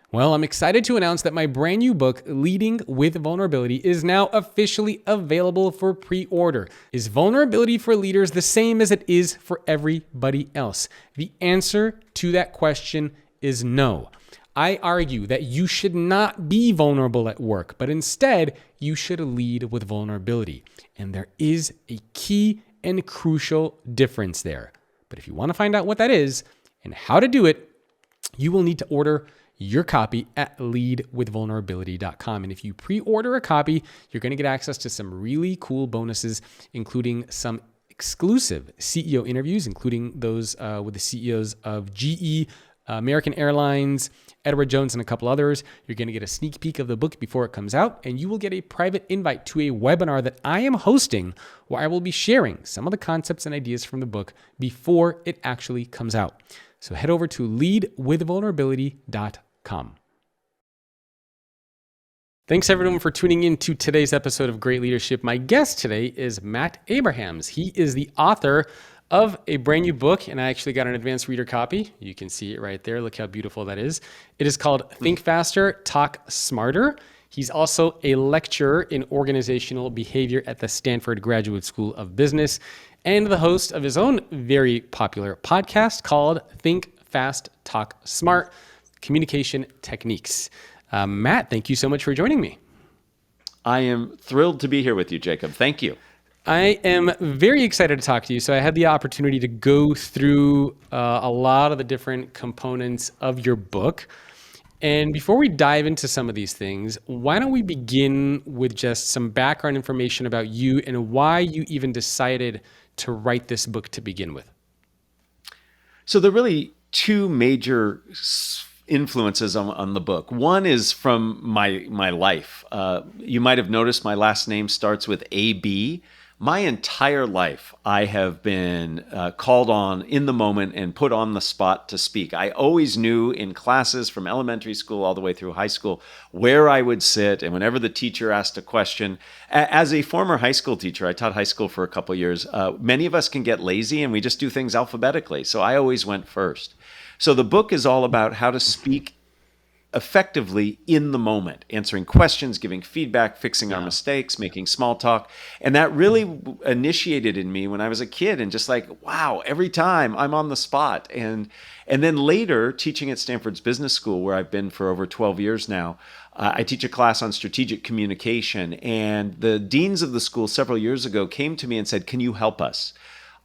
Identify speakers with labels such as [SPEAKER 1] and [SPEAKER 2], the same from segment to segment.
[SPEAKER 1] Well, I'm excited to announce that my brand new book, Leading with Vulnerability, is now officially available for pre-order. Is vulnerability for leaders the same as it is for everybody else? The answer to that question is no. I argue that you should not be vulnerable at work, but instead you should lead with vulnerability. And there is a key and crucial difference there. But if you want to find out what that is and how to do it, you will need to order your copy at leadwithvulnerability.com. And if you pre-order a copy, you're going to get access to some really cool bonuses, including some exclusive CEO interviews, including those with the CEOs of GE, American Airlines, Edward Jones, and a couple others. You're going to get a sneak peek of the book before it comes out, and you will get a private invite to a webinar that I am hosting where I will be sharing some of the concepts and ideas from the book before it actually comes out. So head over to leadwithvulnerability.com. Thanks everyone for tuning in to today's episode of Great Leadership. My guest today is Matt Abrahams. He is the author of a brand new book, and I actually got an advanced reader copy. You can see it right there. Look how beautiful that is. It is called Think Faster, Talk Smarter. He's also a lecturer in organizational behavior at the Stanford Graduate School of Business and the host of his own very popular podcast called Think Fast, Talk Smart, Communication Techniques. Matt, thank you so much for joining me.
[SPEAKER 2] I am thrilled to be here with you, Jacob. Thank you.
[SPEAKER 1] I am very excited to talk to you. So I had the opportunity to go through a lot of the different components of your book. And before we dive into some of these things, why don't we begin with just some background information about you and why you even decided to write this book to begin with?
[SPEAKER 2] So there are really two major influences on the book. One is from my life. You might have noticed my last name starts with AB. My entire life, I have been called on in the moment and put on the spot to speak. I always knew in classes from elementary school all the way through high school where I would sit, and whenever the teacher asked a question. As a former high school teacher, I taught high school for a couple of years, many of us can get lazy and we just do things alphabetically. So I always went first. So the book is all about how to speak effectively in the moment, answering questions, giving feedback, fixing our mistakes, making small talk. And that really initiated in me when I was a kid, and just like, wow, every time I'm on the spot. And then later teaching at Stanford's Business School, where I've been for over 12 years now, I teach a class on strategic communication. And the deans of the school several years ago came to me and said, can you help us?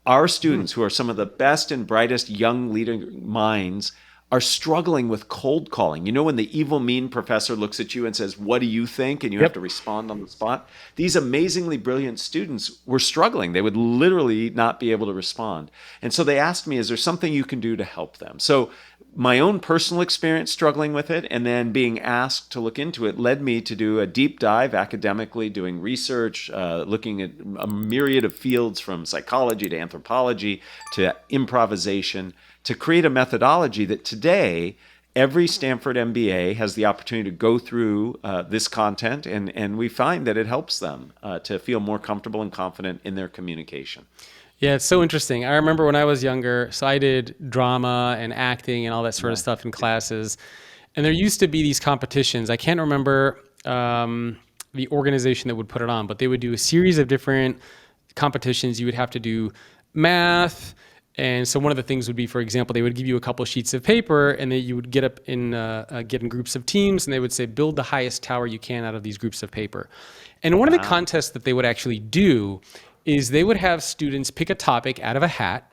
[SPEAKER 2] Our students, who are some of the best and brightest young leader minds, are struggling with cold calling. You know, when the evil, mean professor looks at you and says, what do you think? And you have to respond on the spot. These amazingly brilliant students were struggling. They would literally not be able to respond. And so they asked me, is there something you can do to help them? So my own personal experience struggling with it, and then being asked to look into it, led me to do a deep dive academically, doing research, looking at a myriad of fields from psychology to anthropology to improvisation, to create a methodology that today every Stanford MBA has the opportunity to go through this content, and we find that it helps them to feel more comfortable and confident in their communication.
[SPEAKER 1] Yeah, it's so interesting. I remember when I was younger, so I did drama and acting and all that sort of stuff in classes. And there used to be these competitions. I can't remember the organization that would put it on, but they would do a series of different competitions. You would have to do math. And so one of the things would be, for example, they would give you a couple sheets of paper, and then you would get in groups of teams, and they would say, build the highest tower you can out of these groups of paper. And one of the contests that they would actually do is they would have students pick a topic out of a hat,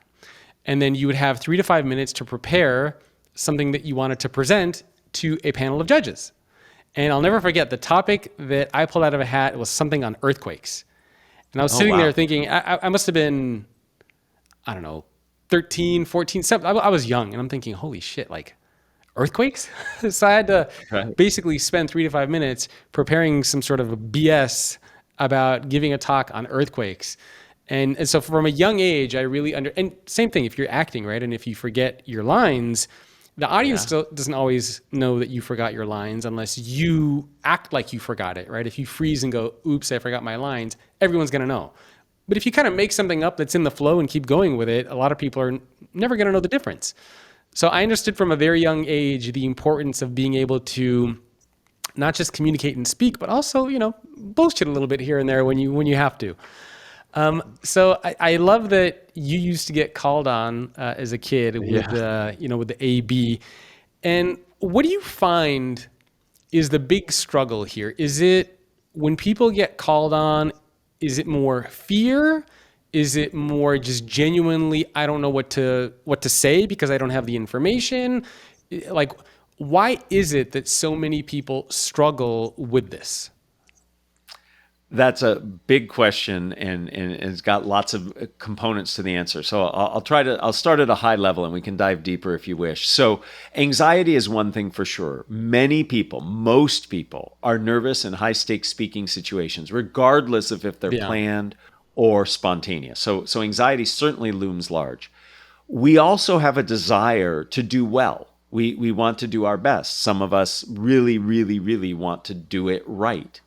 [SPEAKER 1] and then you would have 3 to 5 minutes to prepare something that you wanted to present to a panel of judges. And I'll never forget, the topic that I pulled out of a hat was something on earthquakes. And I was sitting there thinking, I must have been, I don't know, 13, 14, 7. I was young, and I'm thinking, holy shit, like earthquakes? So I had to basically spend 3 to 5 minutes preparing some sort of a BS about giving a talk on earthquakes. And so from a young age, I really and same thing if you're acting, right? And if you forget your lines, the audience still doesn't always know that you forgot your lines unless you act like you forgot it, right? If you freeze and go, oops, I forgot my lines, everyone's gonna know. But if you kind of make something up that's in the flow and keep going with it, a lot of people are never gonna know the difference. So I understood from a very young age the importance of being able to not just communicate and speak, but also, bullshit a little bit here and there when you have to. So I love that you used to get called on as a kid with with the AB. And what do you find is the big struggle here? Is it when people get called on? Is it more fear? Is it more just genuinely, I don't know what to say because I don't have the information? Like, why is it that so many people struggle with this?
[SPEAKER 2] That's a big question, and it's got lots of components to the answer. So I'll start at a high level, and we can dive deeper if you wish. So anxiety is one thing for sure. Many people, most people, are nervous in high stakes speaking situations, regardless of if they're planned or spontaneous. So anxiety certainly looms large. We also have a desire to do well. We want to do our best. Some of us really, really, really want to do it right.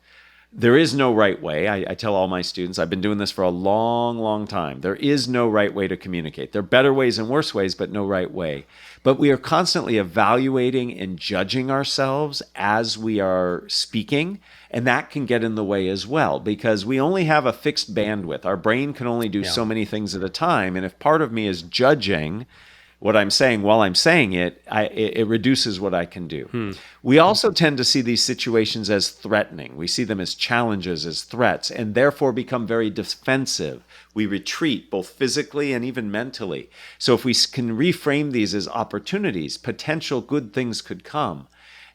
[SPEAKER 2] There is no right way. I tell all my students, I've been doing this for a long, long time. There is no right way to communicate. There are better ways and worse ways, but no right way. But we are constantly evaluating and judging ourselves as we are speaking, and that can get in the way as well because we only have a fixed bandwidth. Our brain can only do so many things at a time, and if part of me is judging what I'm saying while I'm saying it, it reduces what I can do. We also tend to see these situations as threatening. We see them as challenges, as threats, and therefore become very defensive. We retreat both physically and even mentally. So if we can reframe these as opportunities, potential good things could come.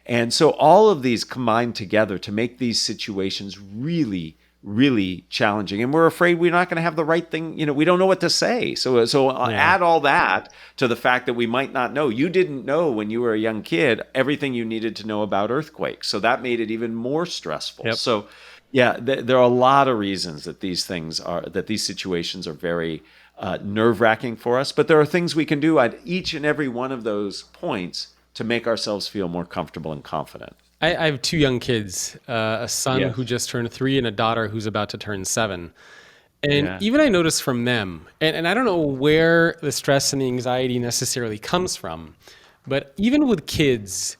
[SPEAKER 2] And so all of these combine together to make these situations really, really challenging, and we're afraid we're not going to have the right thing. We don't know what to say. So add all that to the fact that we might not know. You didn't know when you were a young kid everything you needed to know about earthquakes, so that made it even more stressful. So there are a lot of reasons that these situations are very nerve-wracking for us, but there are things we can do at each and every one of those points to make ourselves feel more comfortable and confident.
[SPEAKER 1] I have two young kids, a son who just turned 3 and a daughter who's about to turn 7. And even I notice from them, and I don't know where the stress and the anxiety necessarily comes from, but even with kids,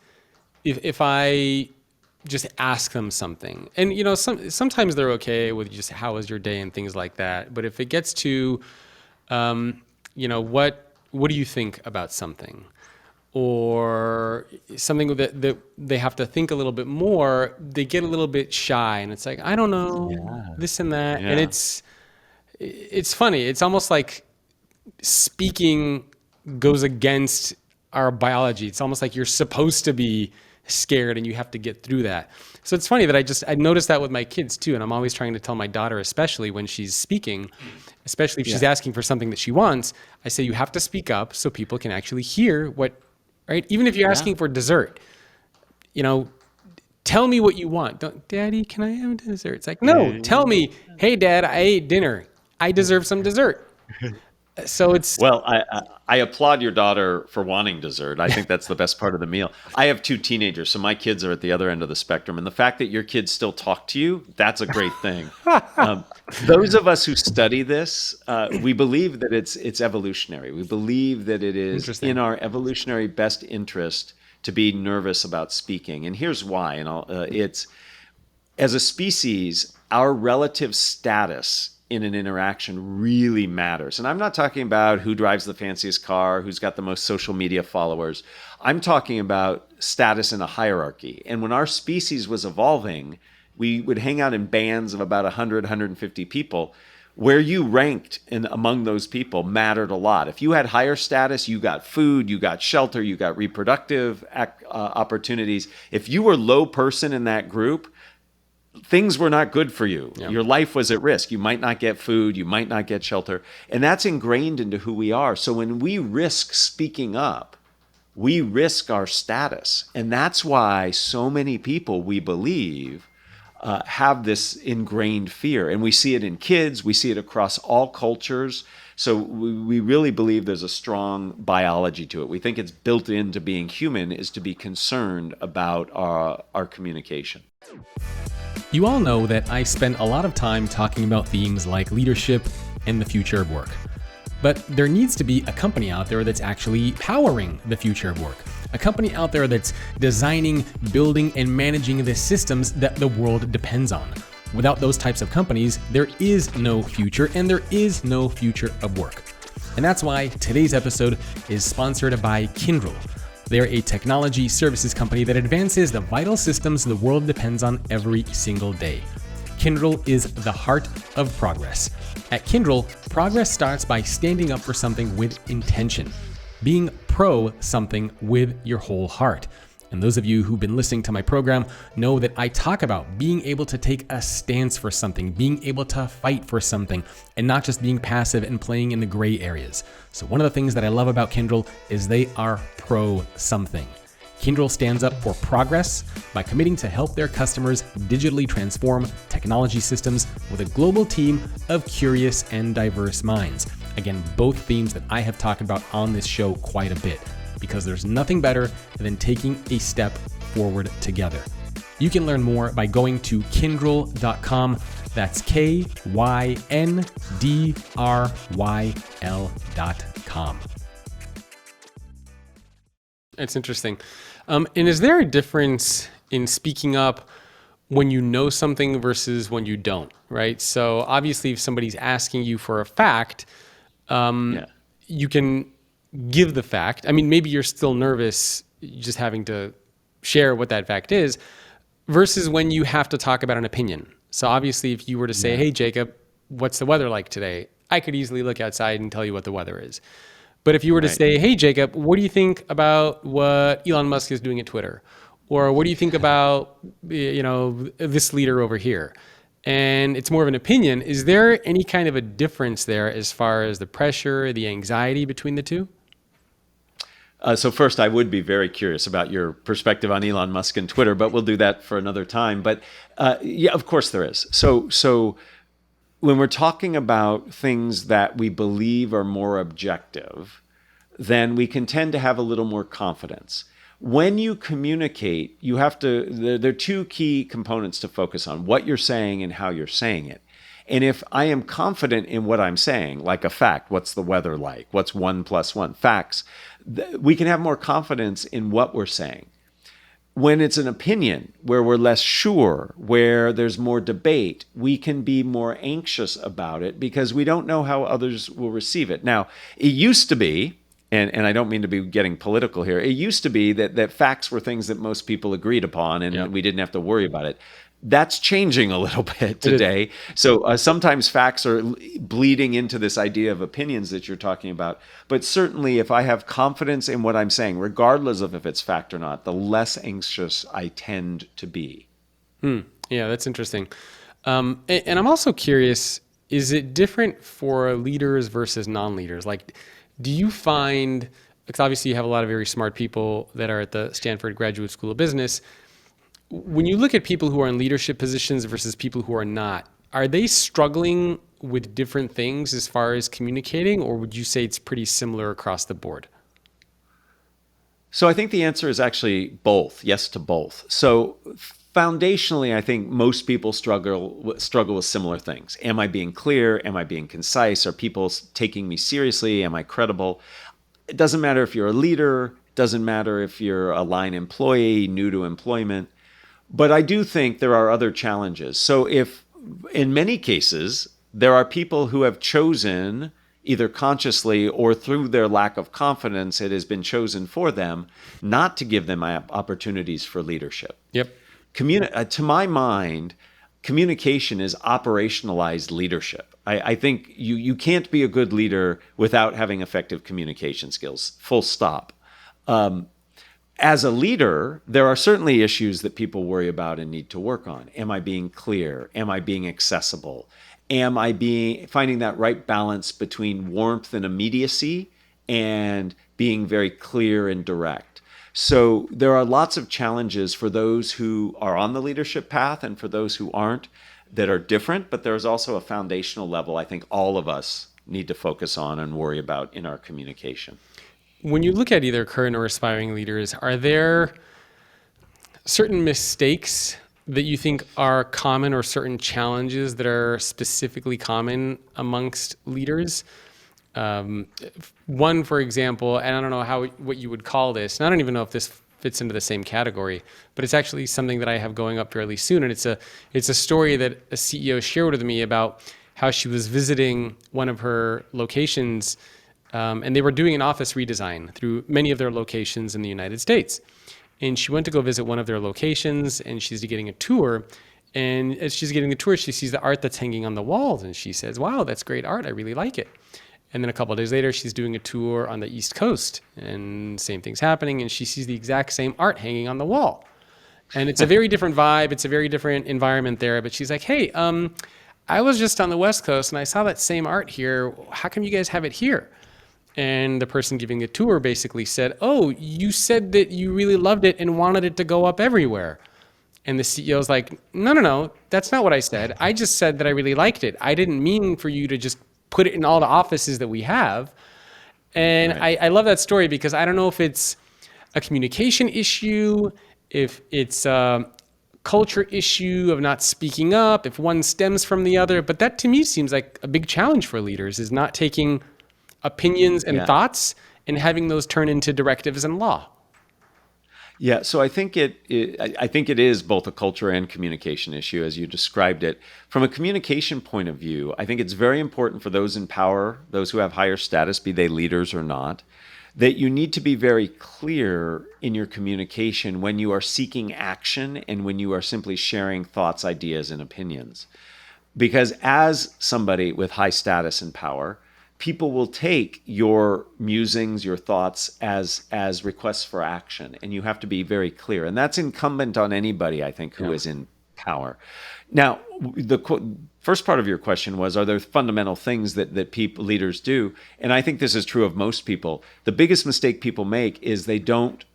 [SPEAKER 1] if I just ask them something, and sometimes they're okay with just how was your day and things like that. But if it gets to, what do you think about something? Or something that they have to think a little bit more, they get a little bit shy, and it's like, I don't know, this and that. And it's funny. It's almost like speaking goes against our biology. It's almost like you're supposed to be scared and you have to get through that. So it's funny that I noticed that with my kids too. And I'm always trying to tell my daughter, especially when she's speaking, especially if she's asking for something that she wants, I say, you have to speak up so people can actually hear right? Even if you're asking for dessert, tell me what you want. Daddy, can I have dessert? It's like, no, tell me, hey, Dad, I ate dinner. I deserve some dessert. So it's...
[SPEAKER 2] Well, I applaud your daughter for wanting dessert. I think that's the best part of the meal. I have 2 teenagers, so my kids are at the other end of the spectrum. And the fact that your kids still talk to you, that's a great thing. Those of us who study this, we believe that it's evolutionary. We believe that it is in our evolutionary best interest to be nervous about speaking. And here's why. It's, as a species, our relative status in an interaction really matters. And I'm not talking about who drives the fanciest car, who's got the most social media followers. I'm talking about status in a hierarchy. And when our species was evolving, we would hang out in bands of about 100, 150 people. Where you ranked among those people mattered a lot. If you had higher status, you got food, you got shelter, you got reproductive opportunities. If you were low person in that group, things were not good for you. Yeah. Your life was at risk. You might not get food. You might not get shelter. And that's ingrained into who we are. So when we risk speaking up, we risk our status. And that's why so many people, we believe, have this ingrained fear. And we see it in kids. We see it across all cultures. So we really believe there's a strong biology to it. We think it's built into being human is to be concerned about our communication.
[SPEAKER 1] You all know that I spend a lot of time talking about themes like leadership and the future of work. But there needs to be a company out there that's actually powering the future of work. A company out there that's designing, building, and managing the systems that the world depends on. Without those types of companies, there is no future, and there is no future of work. And that's why today's episode is sponsored by Kyndryl. They're a technology services company that advances the vital systems the world depends on every single day. Kyndryl is the heart of progress. At Kyndryl, progress starts by standing up for something with intention, being pro something with your whole heart. And those of you who've been listening to my program know that I talk about being able to take a stance for something, being able to fight for something, and not just being passive and playing in the gray areas. So one of the things that I love about Kyndryl is they are pro something. Kyndryl stands up for progress by committing to help their customers digitally transform technology systems with a global team of curious and diverse minds. Again, both themes that I have talked about on this show quite a bit, because there's nothing better than taking a step forward together. You can learn more by going to Kyndryl.com. That's KYNDRYL.com. It's interesting. And is there a difference in speaking up when you know something versus when you don't, right? So obviously if somebody's asking you for a fact, you can give the fact. I mean, maybe you're still nervous just having to share what that fact is versus when you have to talk about an opinion. So obviously if you were to say, hey, Jacob, what's the weather like today? I could easily look outside and tell you what the weather is. But if you were to say, hey, Jacob, what do you think about what Elon Musk is doing at Twitter? Or what do you think about, this leader over here? And it's more of an opinion. Is there any kind of a difference there as far as the pressure, the anxiety between the two?
[SPEAKER 2] So first, I would be very curious about your perspective on Elon Musk and Twitter, but we'll do that for another time. But yeah, of course there is. So when we're talking about things that we believe are more objective, then we can tend to have a little more confidence. When you communicate, you have to, there are two key components to focus on: what you're saying and how you're saying it. And if I am confident in what I'm saying, like a fact, what's the weather like? What's 1 + 1? Facts. We can have more confidence in what we're saying. When it's an opinion, where we're less sure, where there's more debate, we can be more anxious about it because we don't know how others will receive it. Now, it used to be, and I don't mean to be getting political here, it used to be that facts were things that most people agreed upon and we didn't have to worry about it. That's changing a little bit today. So sometimes facts are bleeding into this idea of opinions that you're talking about. But certainly if I have confidence in what I'm saying, regardless of if it's fact or not, the less anxious I tend to be.
[SPEAKER 1] Yeah, that's interesting. And I'm also curious, is it different for leaders versus non-leaders? Like, do you find, because obviously you have a lot of very smart people that are at the Stanford Graduate School of Business, when you look at people who are in leadership positions versus people who are not, are they struggling with different things as far as communicating, or would you say it's pretty similar across the board?
[SPEAKER 2] So I think the answer is actually both, yes to both. So foundationally, I think most people struggle with similar things. Am I being clear? Am I being concise? Are people taking me seriously? Am I credible? It doesn't matter if you're a leader. It doesn't matter if you're a line employee, new to employment. But I do think there are other challenges. So if in many cases, there are people who have chosen, either consciously or through their lack of confidence, it has been chosen for them not to give them opportunities for leadership.
[SPEAKER 1] Yep.
[SPEAKER 2] To my mind, communication is operationalized leadership. I think you can't be a good leader without having effective communication skills, full stop. As a leader, there are certainly issues that people worry about and need to work on. Am I being clear? Am I being accessible? Am I finding that right balance between warmth and immediacy and being very clear and direct? So there are lots of challenges for those who are on the leadership path and for those who aren't that are different, but there's also a foundational level I think all of us need to focus on and worry about in our communication.
[SPEAKER 1] When you look at either current or aspiring leaders, are there certain mistakes that you think are common or certain challenges that are specifically common amongst leaders? One, for example, and I don't know what you would call this, and I don't even know if this fits into the same category, but it's actually something that I have going up fairly soon, and it's a story that a CEO shared with me about how she was visiting one of her locations, and they were doing an office redesign through many of their locations in the United States. And she went to go visit one of their locations, and she's getting a tour. And as she's getting the tour, she sees the art that's hanging on the walls, and she says, "Wow, that's great art. I really like it." And then a couple of days later, she's doing a tour on the East Coast, and same thing's happening, and she sees the exact same art hanging on the wall. And it's a very different vibe. It's a very different environment there. But she's like, "Hey, I was just on the West Coast, and I saw that same art here. How come you guys have it here?" And the person giving the tour basically said, "Oh, you said that you really loved it and wanted it to go up everywhere." And the CEO's like, "No, no, no, that's not what I said. I just said that I really liked it. I didn't mean for you to just put it in all the offices that we have." And
[SPEAKER 2] Right.
[SPEAKER 1] I love that story because I don't know if it's a communication issue, if it's a culture issue of not speaking up, if one stems from the other. But that to me seems like a big challenge for leaders, is not taking opinions and
[SPEAKER 2] Yeah.
[SPEAKER 1] thoughts and having those turn into directives and law.
[SPEAKER 2] Yeah, so I think it is both a culture and communication issue as you described it. From a communication point of view, I think it's very important for those in power, those who have higher status, be they leaders or not, that you need to be very clear in your communication when you are seeking action and when you are simply sharing thoughts, ideas, and opinions. Because as somebody with high status and power, people will take your musings, your thoughts as requests for action, and you have to be very clear. And that's incumbent on anybody, I think, who is in power. Now, first part of your question was, are there fundamental things that people leaders do? And I think this is true of most people. The biggest mistake people make is they don't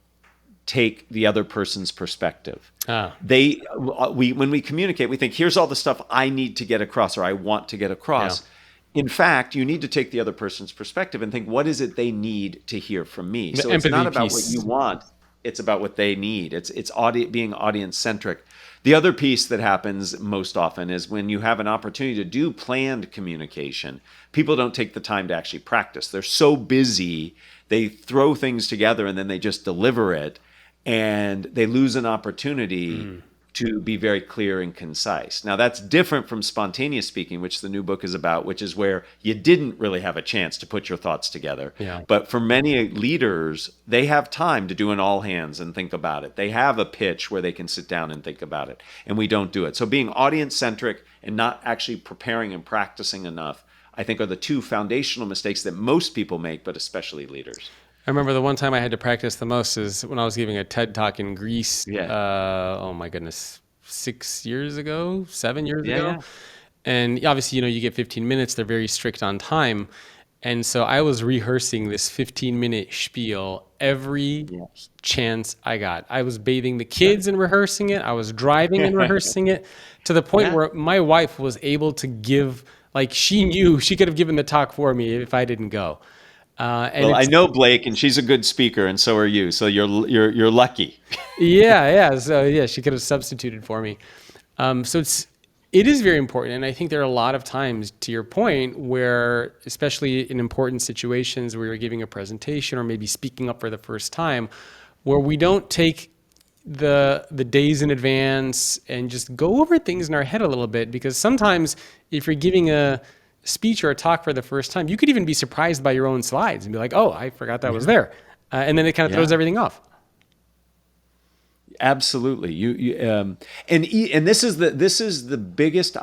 [SPEAKER 2] take the other person's perspective. When we communicate, we think, here's all the stuff I need to get across or I want to get across.
[SPEAKER 1] Yeah.
[SPEAKER 2] In fact, you need to take the other person's perspective and think, what is it they need to hear from me?
[SPEAKER 1] The
[SPEAKER 2] So it's not
[SPEAKER 1] empathy
[SPEAKER 2] about what
[SPEAKER 1] piece.
[SPEAKER 2] you want. It's about what they need. It's being audience centric. The other piece that happens most often is when you have an opportunity to do planned communication, people don't take the time to actually practice. They're so busy, they throw things together and then they just deliver it, and they lose an opportunity to be very clear and concise. Now, that's different from spontaneous speaking, which the new book is about, which is where you didn't really have a chance to put your thoughts together.
[SPEAKER 1] Yeah.
[SPEAKER 2] But for many leaders, they have time to do an all hands and think about it. They have a pitch where they can sit down and think about it, and we don't do it. So being audience centric and not actually preparing and practicing enough, I think, are the two foundational mistakes that most people make, but especially leaders.
[SPEAKER 1] I remember the one time I had to practice the most is when I was giving a TED talk in Greece.
[SPEAKER 2] Yeah.
[SPEAKER 1] Oh my goodness, 6 years ago, 7 years
[SPEAKER 2] Yeah,
[SPEAKER 1] ago.
[SPEAKER 2] yeah.
[SPEAKER 1] And obviously, you get 15 minutes. They're very strict on time. And so I was rehearsing this 15-minute spiel every chance I got. I was bathing the kids and rehearsing it. I was driving and rehearsing it, to the point
[SPEAKER 2] Yeah.
[SPEAKER 1] where my wife was able to give, like, she knew she could have given the talk for me if I didn't go. And
[SPEAKER 2] Well, I
[SPEAKER 1] it's,
[SPEAKER 2] know Blake, and she's a good speaker, and so are you. So you're lucky.
[SPEAKER 1] yeah. So yeah, she could have substituted for me. So it is very important, and I think there are a lot of times, to your point, where, especially in important situations where you're giving a presentation or maybe speaking up for the first time, where we don't take the days in advance and just go over things in our head a little bit. Because sometimes if you're giving a speech or a talk for the first time, you could even be surprised by your own slides and be like, "Oh, I forgot that was there," and then it kind of throws
[SPEAKER 2] Yeah.
[SPEAKER 1] everything off.
[SPEAKER 2] Absolutely. And this is the biggest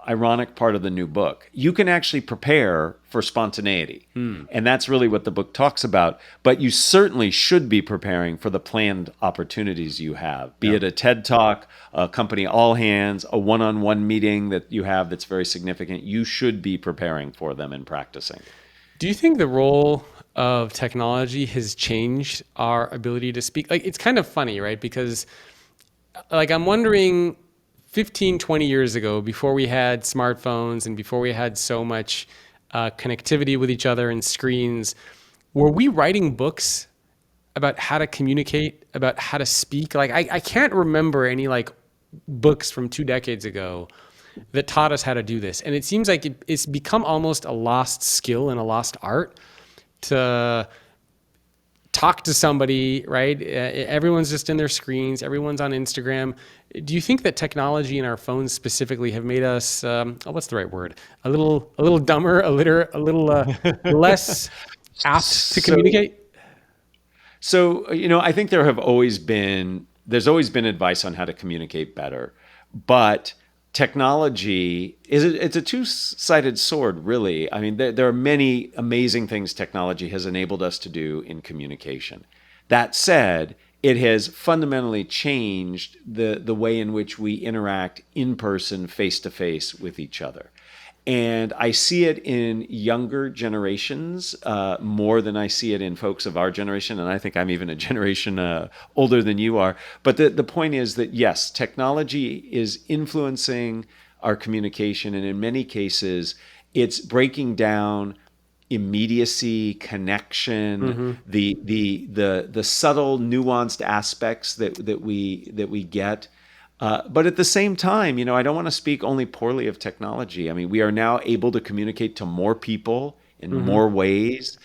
[SPEAKER 2] ironic part of the new book. You can actually prepare for spontaneity, and that's really what the book talks about. But you certainly should be preparing for the planned opportunities you have, be it a TED Talk, a company all hands, a one-on-one meeting that you have that's very significant. You should be preparing for them and practicing.
[SPEAKER 1] Do you think the role of technology has changed our ability to speak? Like, it's kind of funny, right? Because, like, I'm wondering 15, 20 years ago, before we had smartphones and before we had so much connectivity with each other and screens, were we writing books about how to communicate, about how to speak? Like, I can't remember any, like, books from 2 decades ago that taught us how to do this. And it seems like it's become almost a lost skill and a lost art to talk to somebody, right? Everyone's just in their screens. Everyone's on Instagram. Do you think that technology and our phones specifically have made us, what's the right word? A little dumber, a little less apt to
[SPEAKER 2] So,
[SPEAKER 1] communicate?
[SPEAKER 2] I think there's always been advice on how to communicate better, but technology it's a two-sided sword, really. I mean, there are many amazing things technology has enabled us to do in communication. That said, it has fundamentally changed the way in which we interact in person, face to face with each other. And I see it in younger generations more than I see it in folks of our generation. And I think I'm even a generation older than you are. But the point is that, yes, technology is influencing our communication. And in many cases, it's breaking down immediacy, connection, the subtle, nuanced aspects that we get. But at the same time, I don't want to speak only poorly of technology. I mean, we are now able to communicate to more people in more ways.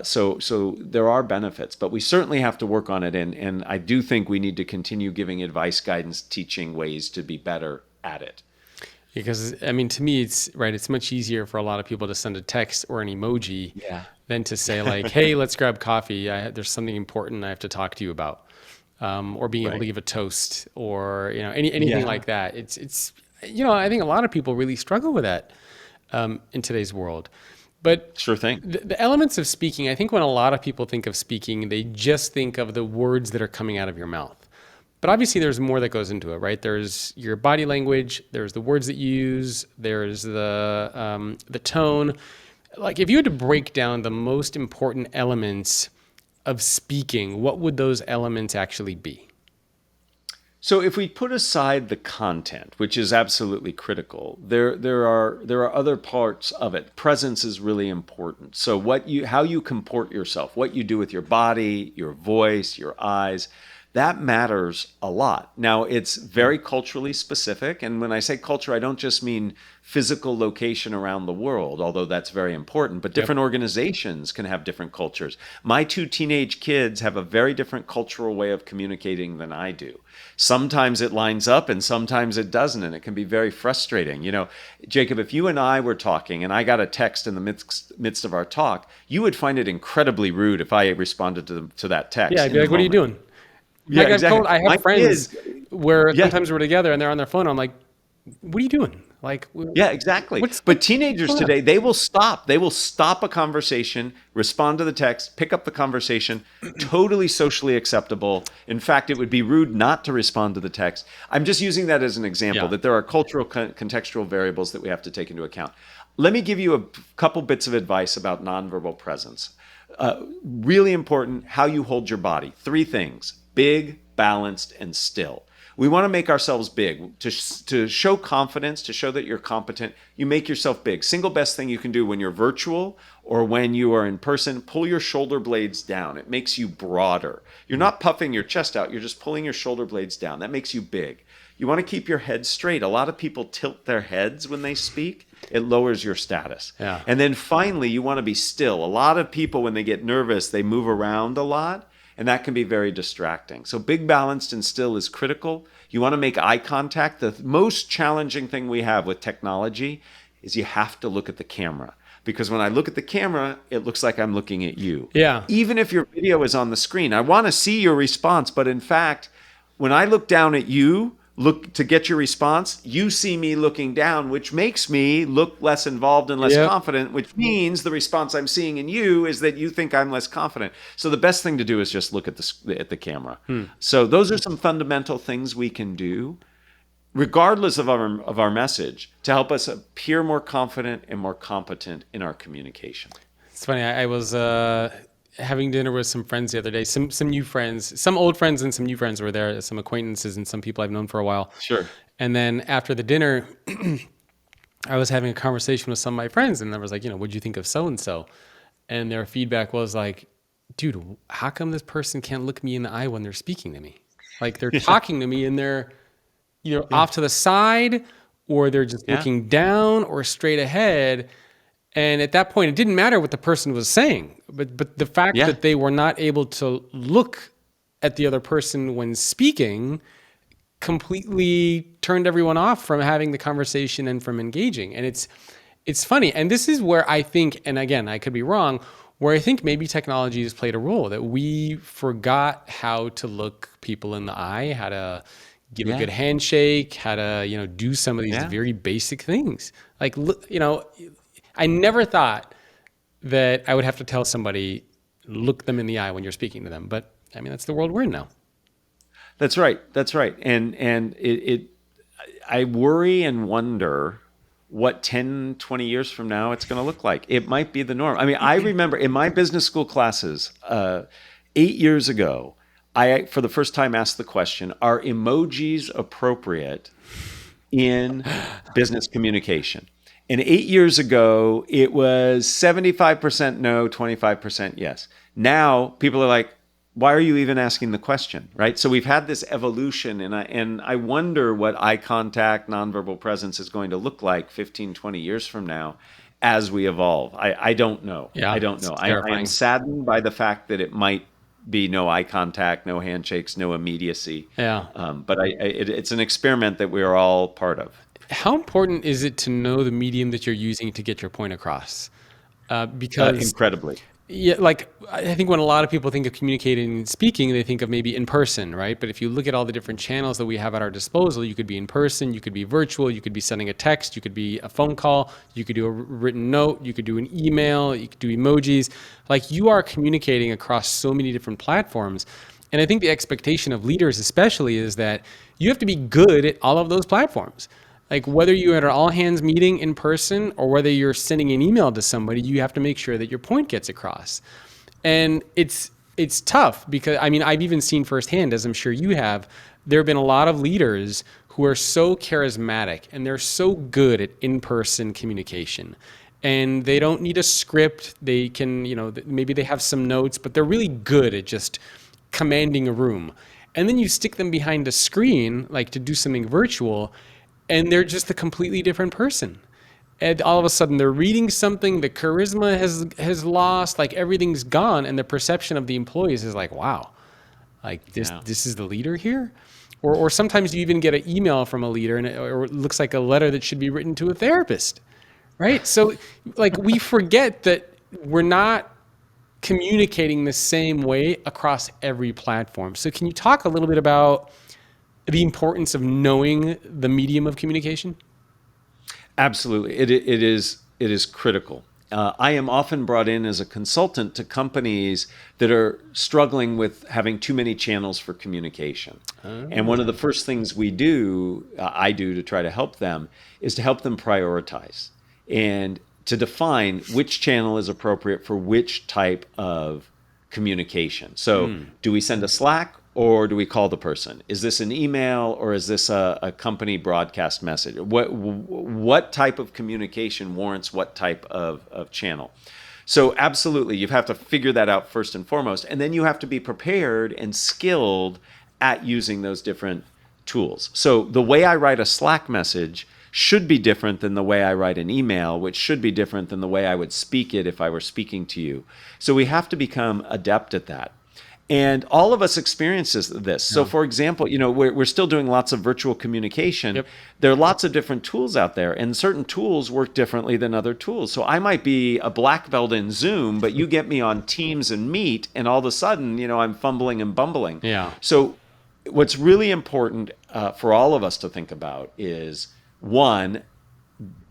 [SPEAKER 2] So there are benefits, but we certainly have to work on it. And I do think we need to continue giving advice, guidance, teaching ways to be better at it.
[SPEAKER 1] Because I mean, to me, it's right. It's much easier for a lot of people to send a text or an emoji
[SPEAKER 2] Yeah.
[SPEAKER 1] than to say like, "Hey, let's grab coffee. There's something important I have to talk to you about," or being able to
[SPEAKER 2] Right.
[SPEAKER 1] give a toast, or anything
[SPEAKER 2] Yeah.
[SPEAKER 1] like that. It's I think a lot of people really struggle with that in today's world. But
[SPEAKER 2] Sure thing.
[SPEAKER 1] the elements of speaking, I think when a lot of people think of speaking, they just think of the words that are coming out of your mouth. But obviously, there's more that goes into it, right? There's your body language, there's the words that you use, there's the tone. Like, if you had to break down the most important elements of speaking, what would those elements actually be?
[SPEAKER 2] So if we put aside the content, which is absolutely critical, there are other parts of it. Presence is really important. So how you comport yourself, what you do with your body, your voice, your eyes, that matters a lot. Now, it's very culturally specific, and when I say culture, I don't just mean physical location around the world, although that's very important, but
[SPEAKER 1] Yep.
[SPEAKER 2] different organizations can have different cultures. My two teenage kids have a very different cultural way of communicating than I do. Sometimes it lines up and sometimes it doesn't, and it can be very frustrating. Jacob, if you and I were talking and I got a text in the midst of our talk, you would find it incredibly rude if I responded to that
[SPEAKER 1] Yeah,
[SPEAKER 2] text
[SPEAKER 1] I'd be
[SPEAKER 2] in the
[SPEAKER 1] like, "What are you
[SPEAKER 2] moment.
[SPEAKER 1] doing?"
[SPEAKER 2] Yeah, exactly.
[SPEAKER 1] I
[SPEAKER 2] My
[SPEAKER 1] have friends
[SPEAKER 2] kids,
[SPEAKER 1] where
[SPEAKER 2] yeah,
[SPEAKER 1] sometimes we're together and they're on their phone. I'm like, "What are you doing? Like,
[SPEAKER 2] yeah, exactly. But
[SPEAKER 1] what's
[SPEAKER 2] teenagers
[SPEAKER 1] going on?"
[SPEAKER 2] today, they will stop. They will stop a conversation, respond to the text, pick up the conversation, totally socially acceptable. In fact, it would be rude not to respond to the text. I'm just using that as an example
[SPEAKER 1] Yeah.
[SPEAKER 2] that there are cultural contextual variables that we have to take into account. Let me give you a couple bits of advice about nonverbal presence. Really important, how you hold your body. Three things: big, balanced, and still. We want to make ourselves big. To show confidence, to show that you're competent, you make yourself big. Single best thing you can do when you're virtual or when you are in person, pull your shoulder blades down. It makes you broader. You're not puffing your chest out, you're just pulling your shoulder blades down. That makes you big. You want to keep your head straight. A lot of people tilt their heads when they speak. It lowers your status.
[SPEAKER 1] Yeah.
[SPEAKER 2] And then finally, you want to be still. A lot of people, when they get nervous, they move around a lot, and that can be very distracting. So big, balanced, and still is critical. You want to make eye contact. The most challenging thing we have with technology is you have to look at the camera. Because when I look at the camera, it looks like I'm looking at you.
[SPEAKER 1] Yeah.
[SPEAKER 2] Even if your video is on the screen, I want to see your response. But in fact, when I look down at you, look to get your response, you see me looking down, which makes me look less involved and less
[SPEAKER 1] Yep.
[SPEAKER 2] confident, which means the response I'm seeing in you is that you think I'm less confident. So the best thing to do is just look at the camera. So those are some fundamental things we can do, regardless of our message, to help us appear more confident and more competent in our communication.
[SPEAKER 1] It's funny. I was having dinner with some friends the other day. Some new friends, some old friends, and some new friends were there. Some acquaintances and some people I've known for a while.
[SPEAKER 2] Sure.
[SPEAKER 1] And then after the dinner, I was having a conversation with some of my friends, and I was like, what'd you think of so and so? And their feedback was like, dude, how come this person can't look me in the eye when they're speaking to me? Like, they're
[SPEAKER 2] Yeah.
[SPEAKER 1] talking to me and they're either
[SPEAKER 2] Yeah.
[SPEAKER 1] off to the side or they're just
[SPEAKER 2] Yeah.
[SPEAKER 1] looking down or straight ahead. And at that point, it didn't matter what the person was saying, but the fact
[SPEAKER 2] Yeah.
[SPEAKER 1] that they were not able to look at the other person when speaking completely turned everyone off from having the conversation and from engaging. And it's funny. And this is where I think, and again, I could be wrong, where I think maybe technology has played a role, that we forgot how to look people in the eye, how to give a
[SPEAKER 2] Yeah.
[SPEAKER 1] good handshake, how to, do some of these
[SPEAKER 2] Yeah.
[SPEAKER 1] very basic things. Like, I never thought that I would have to tell somebody, look them in the eye when you're speaking to them. But I mean, that's the world we're in now.
[SPEAKER 2] That's right. That's right. And I worry and wonder what 10, 20 years from now it's going to look like. It might be the norm. I mean, I remember in my business school classes 8 years ago, I, for the first time, asked the question, are emojis appropriate in business communication? And 8 years ago, it was 75% no, 25% yes. Now people are like, why are you even asking the question, right? So we've had this evolution, and I wonder what eye contact, nonverbal presence is going to look like 15, 20 years from now as we evolve. I don't know.
[SPEAKER 1] Yeah,
[SPEAKER 2] I don't
[SPEAKER 1] it's
[SPEAKER 2] know. I am
[SPEAKER 1] terrifying.
[SPEAKER 2] saddened by the fact that it might be no eye contact, no handshakes, no immediacy.
[SPEAKER 1] Yeah.
[SPEAKER 2] But it's an experiment that we are all part of.
[SPEAKER 1] How important is it to know the medium that you're using to get your point across? Because
[SPEAKER 2] Incredibly.
[SPEAKER 1] yeah, like I think when a lot of people think of communicating and speaking, they think of maybe in person, right? But if you look at all the different channels that we have at our disposal, you could be in person, you could be virtual, you could be sending a text, you could be a phone call, you could do a written note, you could do an email, you could do emojis. Like you are communicating across so many different platforms. And I think the expectation of leaders especially is that you have to be good at all of those platforms. Like whether you're at an all hands meeting in person or whether you're sending an email to somebody, you have to make sure that your point gets across. And it's tough because I mean, I've even seen firsthand, as I'm sure you have, there have been a lot of leaders who are so charismatic and they're so good at in-person communication. And they don't need a script. They can, maybe they have some notes, but they're really good at just commanding a room. And then you stick them behind a screen, like to do something virtual, and they're just a completely different person. And all of a sudden they're reading something, the charisma has lost, like everything's gone, and the perception of the employees is like, wow, like this is the leader here? Or sometimes you even get an email from a leader or it looks like a letter that should be written to a therapist, right? So like we forget that we're not communicating the same way across every platform. So can you talk a little bit about the importance of knowing the medium of communication?
[SPEAKER 2] Absolutely. It is critical. I am often brought in as a consultant to companies that are struggling with having too many channels for communication. And one of the first things I do to try to help them is to help them prioritize and to define which channel is appropriate for which type of communication. So do we send a Slack or do we call the person? Is this an email or is this a company broadcast message? What type of communication warrants what type of channel? So absolutely, you have to figure that out first and foremost. And then you have to be prepared and skilled at using those different tools. So the way I write a Slack message should be different than the way I write an email, which should be different than the way I would speak it if I were speaking to you. So we have to become adept at that. And all of us experiences this. So for example, we're still doing lots of virtual communication.
[SPEAKER 1] Yep.
[SPEAKER 2] There are lots of different tools out there, and certain tools work differently than other tools. So I might be a black belt in Zoom, but you get me on Teams and Meet, and all of a sudden, I'm fumbling and bumbling.
[SPEAKER 1] Yeah.
[SPEAKER 2] So what's really important for all of us to think about is, one,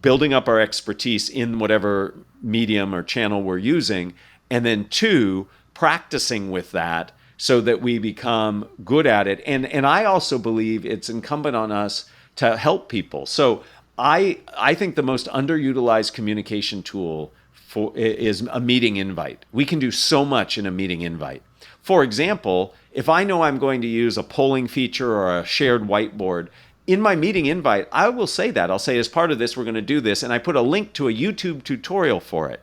[SPEAKER 2] building up our expertise in whatever medium or channel we're using, and then two, practicing with that so that we become good at it. And I also believe it's incumbent on us to help people. So I think the most underutilized communication tool is a meeting invite. We can do so much in a meeting invite. For example, if I know I'm going to use a polling feature or a shared whiteboard, in my meeting invite, I will say that. I'll say, as part of this, we're going to do this. And I put a link to a YouTube tutorial for it.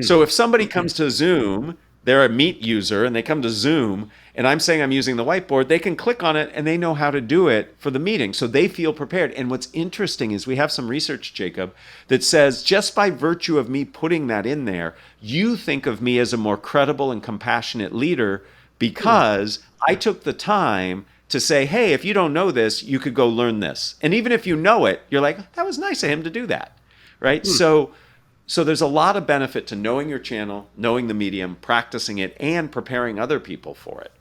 [SPEAKER 2] So if somebody comes to Zoom, they're a Meet user and they come to Zoom and I'm saying I'm using the whiteboard, they can click on it and they know how to do it for the meeting. So they feel prepared. And what's interesting is we have some research, Jacob, that says just by virtue of me putting that in there, you think of me as a more credible and compassionate leader because I took the time to say, hey, if you don't know this, you could go learn this. And even if you know it, you're like, that was nice of him to do that, right? So there's a lot of benefit to knowing your channel, knowing the medium, practicing it, and preparing other people for it.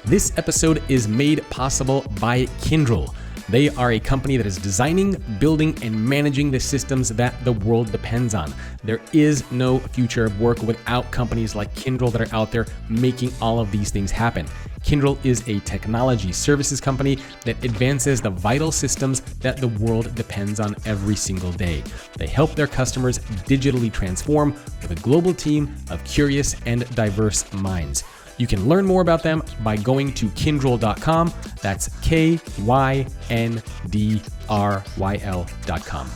[SPEAKER 1] This episode is made possible by Kyndryl. They are a company that is designing, building, and managing the systems that the world depends on. There is no future of work without companies like Kyndryl that are out there making all of these things happen. Kyndryl is a technology services company that advances the vital systems that the world depends on every single day. They help their customers digitally transform with a global team of curious and diverse minds. You can learn more about them by going to kyndryl.com. That's KYNDRYL.com.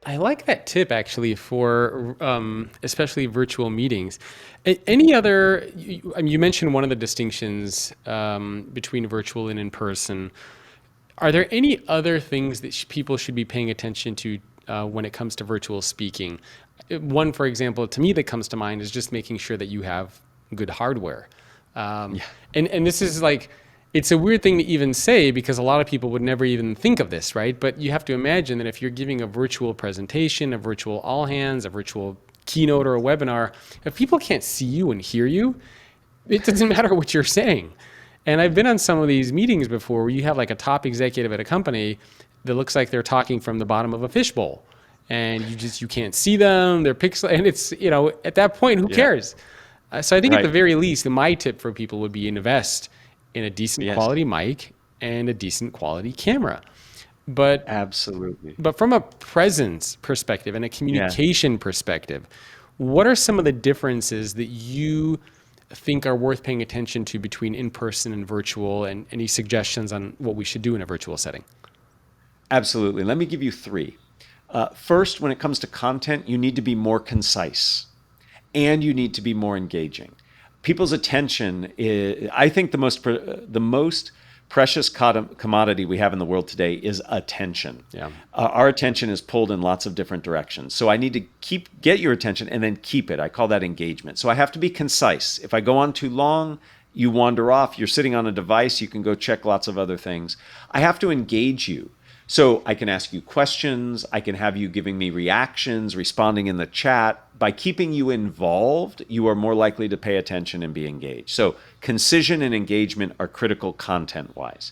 [SPEAKER 1] I like that tip actually for especially virtual meetings. Any other, you mentioned one of the distinctions between virtual and in person. Are there any other things that people should be paying attention to when it comes to virtual speaking? One, for example, to me that comes to mind is just making sure that you have good hardware. And this is like, it's a weird thing to even say because a lot of people would never even think of this, right? But you have to imagine that if you're giving a virtual presentation, a virtual all hands, a virtual keynote or a webinar, if people can't see you and hear you, it doesn't matter what you're saying. And I've been on some of these meetings before where you have like a top executive at a company that looks like they're talking from the bottom of a fishbowl. And you can't see them, they're pixel, and it's, at that point, who cares? So I think at the very least, my tip for people would be invest in a decent quality mic and a decent quality camera. But
[SPEAKER 2] absolutely.
[SPEAKER 1] But from a presence perspective and a communication perspective, what are some of the differences that you think are worth paying attention to between in-person and virtual, and any suggestions on what we should do in a virtual setting?
[SPEAKER 2] Absolutely. Let me give you three. First, when it comes to content, you need to be more concise and you need to be more engaging. People's attention is, I think, the most precious commodity we have in the world today is attention. Our attention is pulled in lots of different directions. So I need to get your attention and then keep it. I call that engagement. So I have to be concise. If I go on too long, you wander off. You're sitting on a device. You can go check lots of other things. I have to engage you. So I can ask you questions, I can have you giving me reactions, responding in the chat. By keeping you involved, you are more likely to pay attention and be engaged. So concision and engagement are critical content-wise.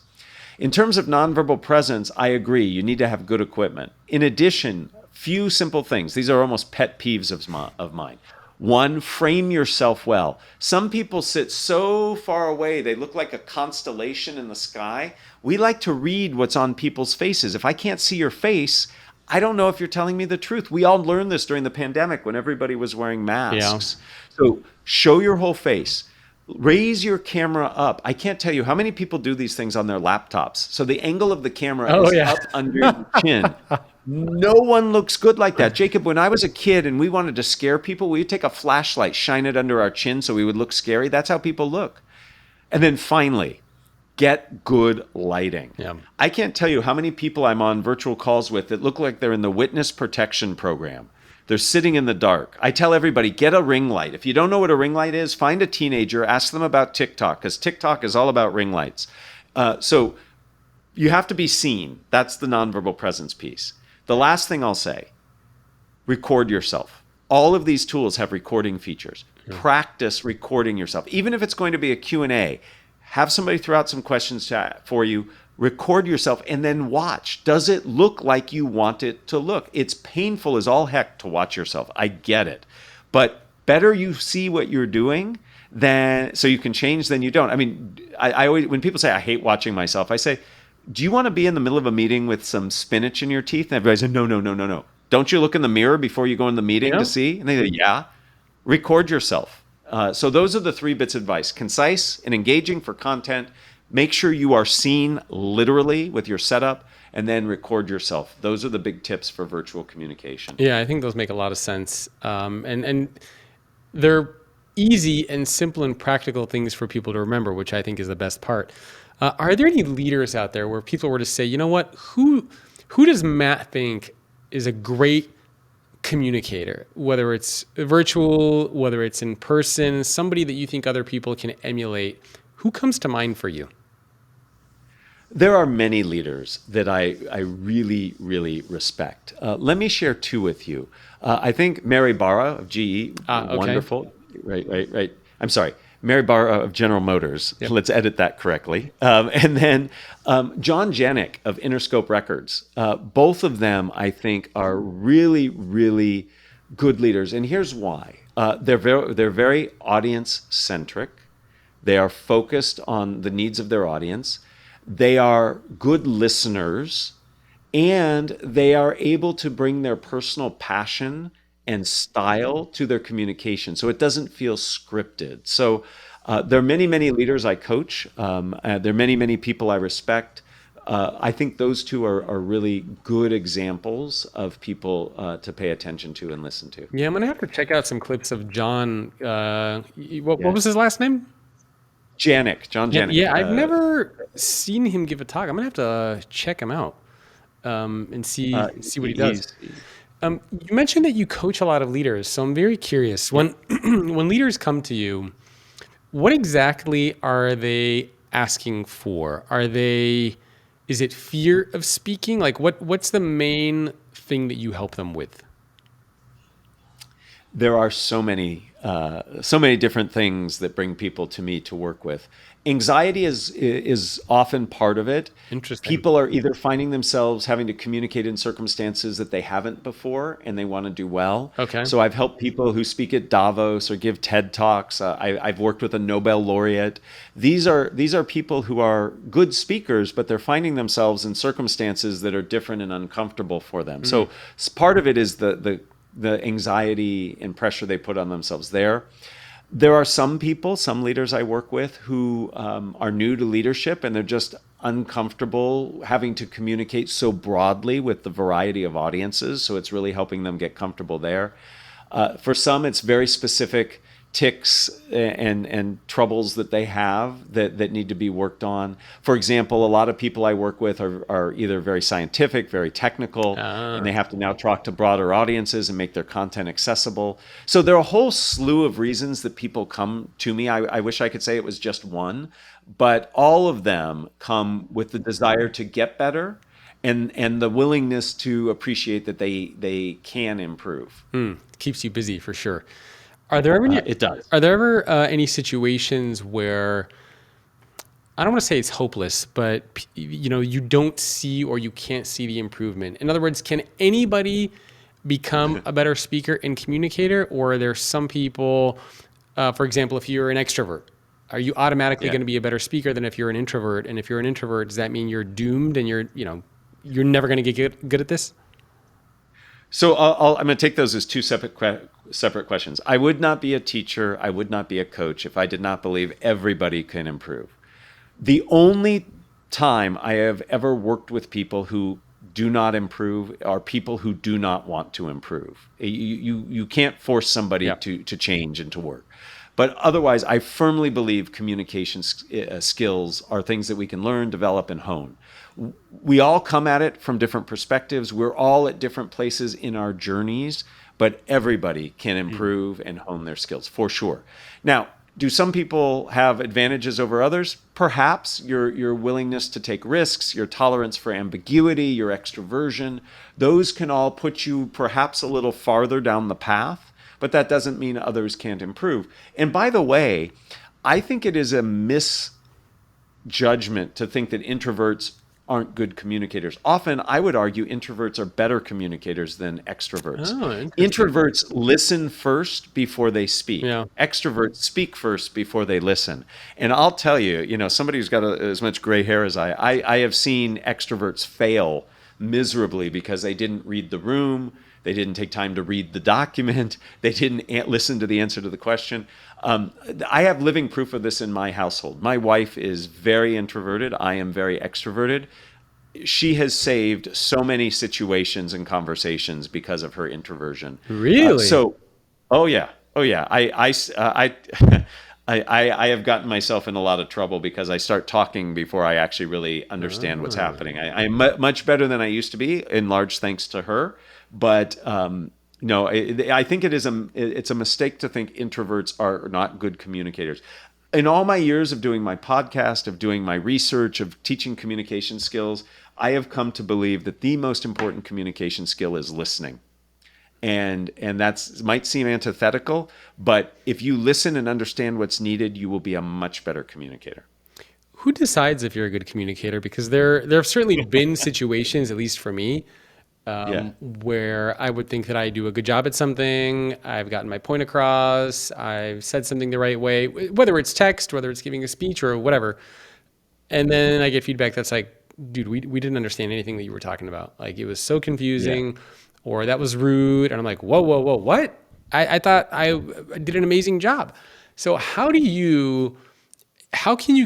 [SPEAKER 2] In terms of nonverbal presence, I agree, you need to have good equipment. In addition, few simple things. These are almost pet peeves of mine. One, frame yourself well. Some people sit so far away, they look like a constellation in the sky. We like to read what's on people's faces. If I can't see your face, I don't know if you're telling me the truth. We all learned this during the pandemic when everybody was wearing masks. So show your whole face. Raise your camera up. I can't tell you how many people do these things on their laptops. So the angle of the camera is up under your chin. No one looks good like that. Jacob, when I was a kid and we wanted to scare people, we would take a flashlight, shine it under our chin so we would look scary. That's how people look. And then finally, get good lighting. I can't tell you how many people I'm on virtual calls with that look like they're in the witness protection program. They're sitting in the dark. I tell everybody, get a ring light. If you don't know what a ring light is, find a teenager, ask them about TikTok, because TikTok is all about ring lights. So you have to be seen. That's the nonverbal presence piece. The last thing I'll say, record yourself. All of these tools have recording features. Practice recording yourself. Even if it's going to be a Q&A, have somebody throw out some questions for you, record yourself, and then watch. Does it look like you want it to look? It's painful as all heck to watch yourself. I get it. But better you see what you're doing so you can change than you don't. I mean, I always, when people say, I hate watching myself, I say, do you want to be in the middle of a meeting with some spinach in your teeth? And everybody says, no. Don't you look in the mirror before you go in the meeting to see? And they say, yeah. Record yourself. So those are the three bits of advice: concise and engaging for content, Make sure you are seen literally with your setup, and then record yourself. Those are the big tips for virtual communication.
[SPEAKER 1] Yeah, I think those make a lot of sense. And they're easy and simple and practical things for people to remember, which I think is the best part. Are there any leaders out there where people were to say, you know what, who does Matt think is a great communicator, whether it's virtual, whether it's in person, somebody that you think other people can emulate? Who comes to mind for you?
[SPEAKER 2] There are many leaders that I really, really respect. Let me share two with you. I think Mary Barra of GE,
[SPEAKER 1] Okay.
[SPEAKER 2] wonderful. Right. I'm sorry. Mary Barra of General Motors.
[SPEAKER 1] Yep.
[SPEAKER 2] Let's edit that correctly. And then John Janik of Interscope Records. Both of them, I think, are really, really good leaders. And here's why. They're very audience centric. They are focused on the needs of their audience. They are good listeners, and they are able to bring their personal passion and style to their communication. So it doesn't feel scripted. So there are many, many leaders I coach. There are many, many people I respect. I think those two are really good examples of people to pay attention to and listen to.
[SPEAKER 1] Yeah, I'm gonna have to check out some clips of John. What
[SPEAKER 2] Yeah.
[SPEAKER 1] was his last name?
[SPEAKER 2] Janik, John
[SPEAKER 1] Yeah,
[SPEAKER 2] Janik.
[SPEAKER 1] yeah, I've never seen him give a talk. I'm gonna have to check him out and see what he does.
[SPEAKER 2] He's
[SPEAKER 1] You mentioned that you coach a lot of leaders, so I'm very curious.
[SPEAKER 2] yeah.
[SPEAKER 1] When when leaders come to you, what exactly are they asking for? Is it fear of speaking? Like what's the main thing that you help them with?
[SPEAKER 2] There are so many different things that bring people to me to work with. Anxiety is often part of it.
[SPEAKER 1] Interesting.
[SPEAKER 2] People are either finding themselves having to communicate in circumstances that they haven't before, and they want to do well.
[SPEAKER 1] Okay.
[SPEAKER 2] So I've helped people who speak at Davos or give TED talks. I've worked with a Nobel laureate. These are people who are good speakers, but they're finding themselves in circumstances that are different and uncomfortable for them. So part of it is the anxiety and pressure they put on themselves there. There are some people, some leaders I work with who are new to leadership, and they're just uncomfortable having to communicate so broadly with the variety of audiences. So it's really helping them get comfortable there. For some, it's very specific tics and troubles that they have that need to be worked on. For example, a lot of people I work with are either very scientific, very technical, and they have to now talk to broader audiences and make their content accessible. So there are a whole slew of reasons that people come to me. I wish I could say it was just one, but all of them come with the desire to get better and the willingness to appreciate that they can improve.
[SPEAKER 1] Keeps you busy for sure. Are there ever any,
[SPEAKER 2] It does.
[SPEAKER 1] are there ever any situations where I don't want to say it's hopeless, but you don't see or you can't see the improvement? In other words, can anybody become a better speaker and communicator, or are there some people, for example, if you're an extrovert, are you automatically
[SPEAKER 2] Yeah.
[SPEAKER 1] going to be a better speaker than if you're an introvert? And if you're an introvert, does that mean you're doomed and you're never going to get good at this?
[SPEAKER 2] So I'm going to take those as two separate questions. I would not be a teacher, I would not be a coach if I did not believe everybody can improve. The only time I have ever worked with people who do not improve are people who do not want to improve. You can't force somebody
[SPEAKER 1] Yeah.
[SPEAKER 2] to change and to work. But otherwise, I firmly believe communication skills are things that we can learn, develop, and hone. We all come at it from different perspectives. We're all at different places in our journeys, but everybody can improve and hone their skills for sure. Now, do some people have advantages over others? Perhaps your willingness to take risks, your tolerance for ambiguity, your extroversion, those can all put you perhaps a little farther down the path, but that doesn't mean others can't improve. And by the way, I think it is a misjudgment to think that introverts aren't good communicators. Often, I would argue introverts are better communicators than extroverts.
[SPEAKER 1] Oh, interesting.
[SPEAKER 2] Introverts listen first before they speak.
[SPEAKER 1] Yeah.
[SPEAKER 2] Extroverts speak first before they listen. And I'll tell you, somebody who's got as much gray hair as I have seen extroverts fail miserably because they didn't read the room. They didn't take time to read the document. They didn't listen to the answer to the question. I have living proof of this in my household. My wife is very introverted. I am very extroverted. She has saved so many situations and conversations because of her introversion.
[SPEAKER 1] Really?
[SPEAKER 2] Oh yeah. I have gotten myself in a lot of trouble because I start talking before I actually really understand what's happening. I'm much better than I used to be, in large thanks to her. But no, I think it's a mistake to think introverts are not good communicators. In all my years of doing my podcast, of doing my research, of teaching communication skills, I have come to believe that the most important communication skill is listening. And that's might seem antithetical, but if you listen and understand what's needed, you will be a much better communicator.
[SPEAKER 1] Who decides if you're a good communicator? Because there have certainly been situations, at least for me, where I would think that I do a good job at something. I've gotten my point across. I've said something the right way, whether it's text, whether it's giving a speech or whatever. And then I get feedback that's like, dude, we didn't understand anything that you were talking about. Like, it was so confusing, or that was rude. And I'm like, whoa, what? I thought I did an amazing job. So how can you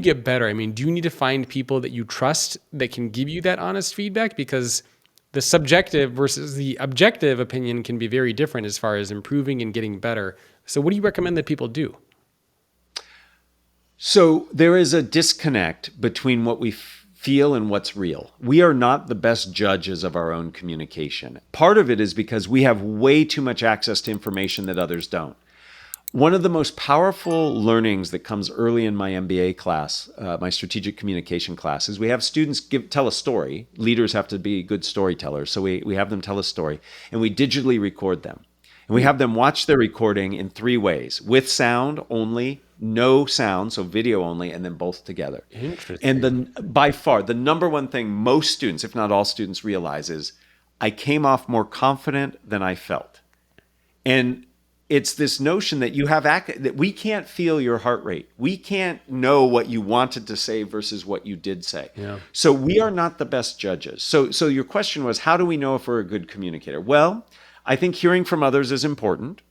[SPEAKER 1] get better? I mean, do you need to find people that you trust that can give you that honest feedback? Because the subjective versus the objective opinion can be very different as far as improving and getting better. So what do you recommend that people do?
[SPEAKER 2] So there is a disconnect between what we feel and what's real. We are not the best judges of our own communication. Part of it is because we have way too much access to information that others don't. One of the most powerful learnings that comes early in my MBA class, my strategic communication class, is we have students tell a story. Leaders have to be good storytellers. So we have them tell a story, and we digitally record them. And we have them watch their recording in 3 ways: with sound only, no sound, so video only, and then both together.
[SPEAKER 1] Interesting.
[SPEAKER 2] And by far, the number one thing most students, if not all students, realize is I came off more confident than I felt. And it's this notion that you have that we can't feel your heart rate. We can't know what you wanted to say versus what you did say.
[SPEAKER 1] Yeah.
[SPEAKER 2] So we are not the best judges. So your question was, how do we know if we're a good communicator? Well, I think hearing from others is important.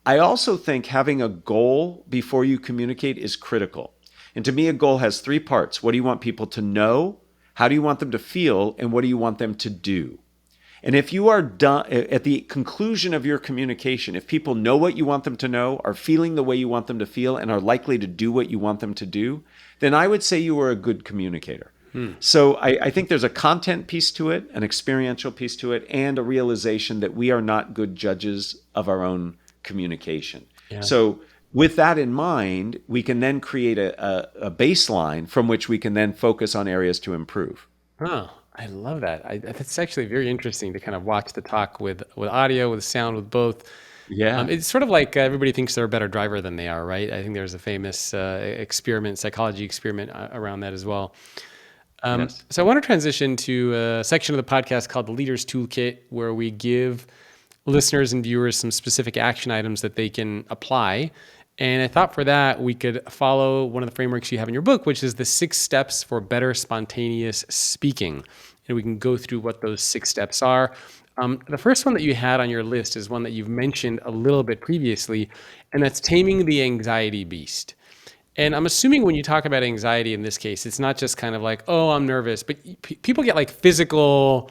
[SPEAKER 2] I also think having a goal before you communicate is critical. And to me, a goal has 3 parts. What do you want people to know? How do you want them to feel? And what do you want them to do? And if you are done at the conclusion of your communication, if people know what you want them to know, are feeling the way you want them to feel, and are likely to do what you want them to do, then I would say you are a good communicator. So I think there's a content piece to it, an experiential piece to it, and a realization that we are not good judges of our own communication. Yeah. So with that in mind, we can then create a baseline from which we can then focus on areas to improve.
[SPEAKER 1] Oh, I love that. That's actually very interesting to kind of watch the talk with audio, with sound, with both.
[SPEAKER 2] Yeah.
[SPEAKER 1] It's sort of like everybody thinks they're a better driver than they are, right? I think there's a famous psychology experiment around that as well.
[SPEAKER 2] Yes.
[SPEAKER 1] So I want to transition to a section of the podcast called the Leader's Toolkit, where we give listeners and viewers some specific action items that they can apply. And I thought for that, we could follow one of the frameworks you have in your book, which is the 6 steps for better spontaneous speaking. And we can go through what those 6 steps are. The first one that you had on your list is one that you've mentioned a little bit previously, and that's taming the anxiety beast. And I'm assuming when you talk about anxiety in this case, it's not just kind of like, oh, I'm nervous, but people get like physiological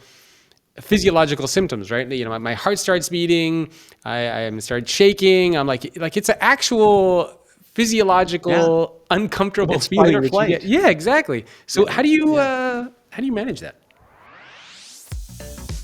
[SPEAKER 1] symptoms, right? You know, my heart starts beating, I start shaking. I'm like it's an actual physiological uncomfortable
[SPEAKER 2] it's
[SPEAKER 1] feeling.
[SPEAKER 2] Fight or flight.
[SPEAKER 1] Yeah, exactly. So how do you manage that?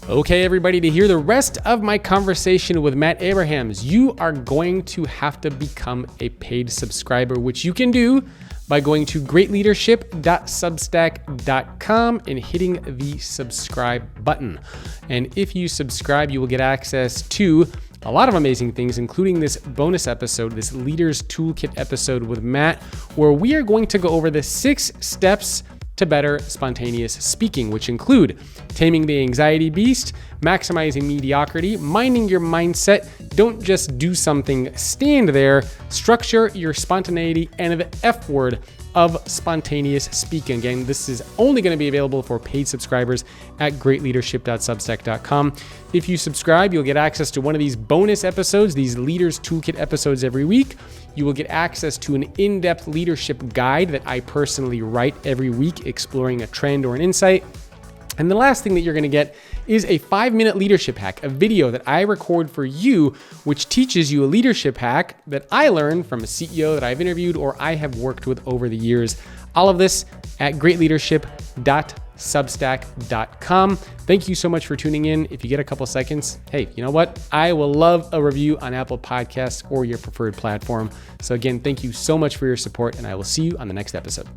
[SPEAKER 1] Okay, everybody, to hear the rest of my conversation with Matt Abrahams, you are going to have to become a paid subscriber, which you can do by going to greatleadership.substack.com and hitting the subscribe button. And if you subscribe, you will get access to a lot of amazing things, including this bonus episode, this Leader's Toolkit episode with Matt, where we are going to go over the 6 steps to better spontaneous speaking, which include taming the anxiety beast, maximizing mediocrity, minding your mindset, don't just do something, stand there, structure your spontaneity, and the F word, of spontaneous speaking. Again, this is only going to be available for paid subscribers at greatleadership.substack.com. If you subscribe, you'll get access to one of these bonus episodes, these Leaders Toolkit episodes every week. You will get access to an in-depth leadership guide that I personally write every week, exploring a trend or an insight. And the last thing that you're going to get is a 5-minute leadership hack, a video that I record for you, which teaches you a leadership hack that I learned from a CEO that I've interviewed or I have worked with over the years. All of this at greatleadership.substack.com. Thank you so much for tuning in. If you get a couple seconds, hey, you know what? I will love a review on Apple Podcasts or your preferred platform. So again, thank you so much for your support, and I will see you on the next episode.